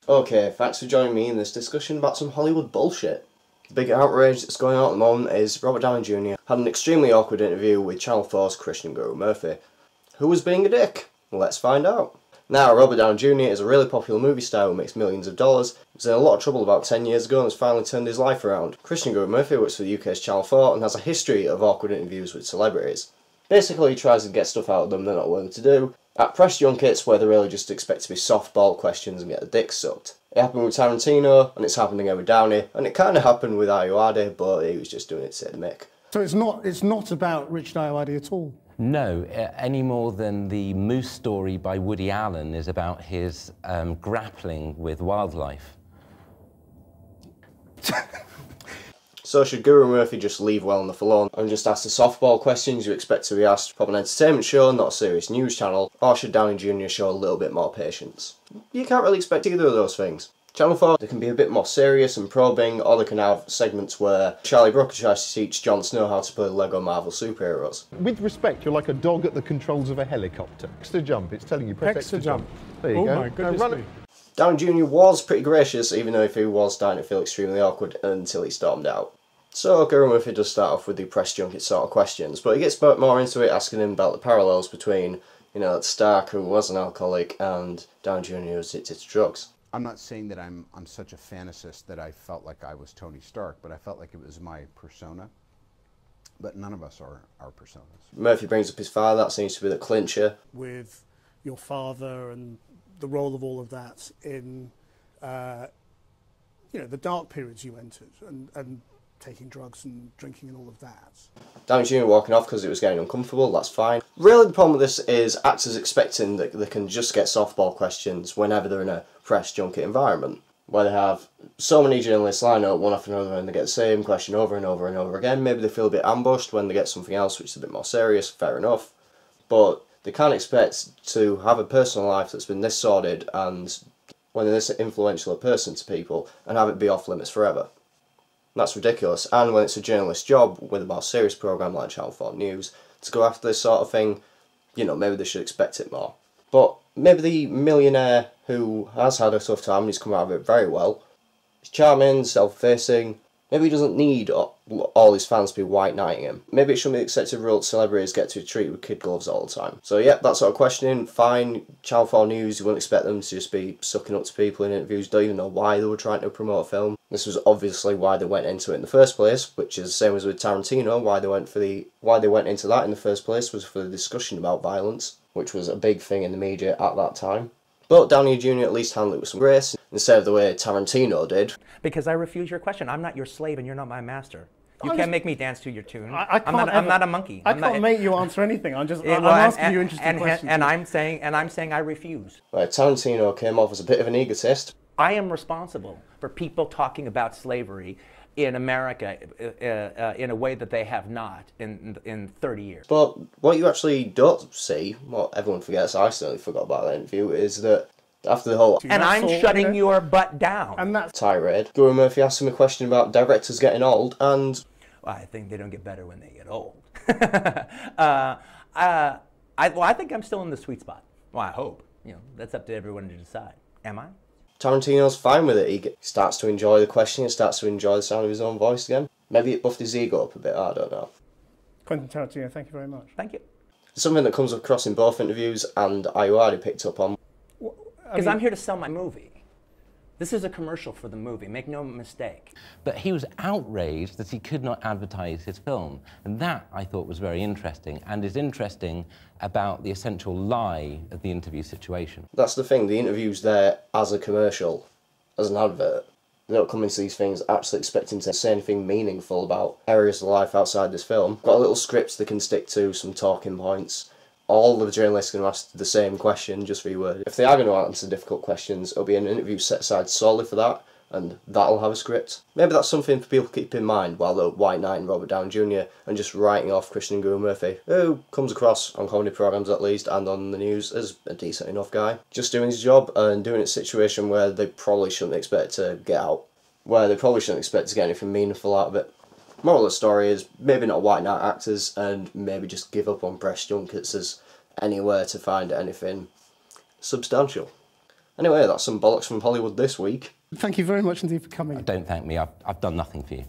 Okay, thanks for joining me in this discussion about some Hollywood bullshit. The big outrage that's going on at the moment is Robert Downey Jr. had an extremely awkward interview with Channel 4's Krishnan Guru-Murthy. Who was being a dick? Let's find out. Now, Robert Downey Jr. is a really popular movie star who makes millions of dollars. He was in a lot of trouble about 10 years ago and has finally turned his life around. Krishnan Guru-Murthy works for the UK's Channel 4 and has a history of awkward interviews with celebrities. Basically, he tries to get stuff out of them they're not willing to do, at press junkets where they really just expect to be softball questions and get the dick sucked. It happened with Tarantino, and it's happened again with Downey, and it kind of happened with Ayoade, but he was just doing it to say the mick. So it's not about Richard Ayoade at all? No, any more than the Moose story by Woody Allen is about his grappling with wildlife. So should Guru-Murthy just leave well enough alone and just ask the softball questions you expect to be asked from an entertainment show, not a serious news channel, or should Downey Jr. show a little bit more patience? You can't really expect either of those things. Channel 4, they can be a bit more serious and probing, or they can have segments where Charlie Brooker tries to teach Jon Snow how to play Lego Marvel superheroes. With respect, you're like a dog at the controls of a helicopter. Extra jump, it's telling you press extra jump. There you go. Oh my goodness me. Downey Jr. was pretty gracious, even though he was starting to feel extremely awkward until he stormed out. So Guru-Murthy does start off with the press junket sort of questions, but he gets more into it, asking him about the parallels between, Stark, who was an alcoholic, and Downey Jr. who was addicted to drugs. I'm not saying that I'm such a fantasist that I felt like I was Tony Stark, but I felt like it was my persona. But none of us are our personas. Murphy brings up his father, that seems to be the clincher. With your father and the role of all of that in, the dark periods you entered, and taking drugs and drinking and all of that. Downey Jr. walking off because it was getting uncomfortable, that's fine. Really the problem with this is actors expecting that they can just get softball questions whenever they're in a press junket environment, where they have so many journalists line up one after another and they get the same question over and over and over again. Maybe they feel a bit ambushed when they get something else which is a bit more serious, fair enough. But they can't expect to have a personal life that's been this sordid and when they're this influential a person to people and have it be off limits forever. That's ridiculous, and when it's a journalist's job with a more serious programme like Channel 4 News to go after this sort of thing, maybe they should expect it more. But maybe the millionaire who has had a tough time and he's come out of it very well, he's charming, self-effacing, maybe he doesn't need all his fans to be white knighting him. Maybe it shouldn't be the accepted rule that celebrities get to be treated with kid gloves all the time. So yeah, that sort of questioning, fine. Channel 4 News, you wouldn't expect them to just be sucking up to people in interviews, don't even know why they were trying to promote a film. This was obviously why they went into it in the first place, which is the same as with Tarantino. Why they went into that in the first place was for the discussion about violence, which was a big thing in the media at that time. But Downey Jr. at least handled it with some grace, instead of the way Tarantino did. Because I refuse your question. I'm not your slave and you're not my master. You can't make me dance to your tune. I'm not a monkey. I can't make you answer anything. I'm asking you interesting questions. And I'm saying I refuse. Right, Tarantino came off as a bit of an egotist. I am responsible for people talking about slavery in America in a way that they have not in 30 years. But what you actually don't see, what everyone forgets, I certainly forgot about that interview, is that after the whole and I'm shutting your butt down. And that's tirade, Guru-Murthy asked him a question about directors getting old, and well, I think they don't get better when they get old. I think I'm still in the sweet spot. Well, I hope. That's up to everyone to decide. Am I? Tarantino's fine with it. He starts to enjoy the question, he starts to enjoy the sound of his own voice again. Maybe it buffed his ego up a bit, I don't know. Quentin Tarantino, thank you very much. Thank you. It's something that comes across in both interviews, and Ayoade picked up on. Because I'm here to sell my movie. This is a commercial for the movie, make no mistake. But he was outraged that he could not advertise his film. And that, I thought, was very interesting, and is interesting about the essential lie of the interview situation. That's the thing, the interview's there as a commercial, as an advert. They don't come into these things actually expecting to say anything meaningful about areas of life outside this film. Got a little script they can stick to, some talking points. All of the journalists can ask the same question, just reworded. If they are going to answer difficult questions, it'll be an interview set aside solely for that, and that'll have a script. Maybe that's something for people to keep in mind while they're white knighting Robert Downey Jr. and just writing off Krishnan Guru-Murthy, who comes across, on comedy programmes at least, and on the news, as a decent enough guy. Just doing his job and doing it in a situation where they probably shouldn't expect to get out, where they probably shouldn't expect to get anything meaningful out of it. Moral of the story is maybe not white knight actors, and maybe just give up on press junkets as anywhere to find anything substantial. Anyway, that's some bollocks from Hollywood this week. Thank you very much indeed for coming. Don't thank me, I've done nothing for you.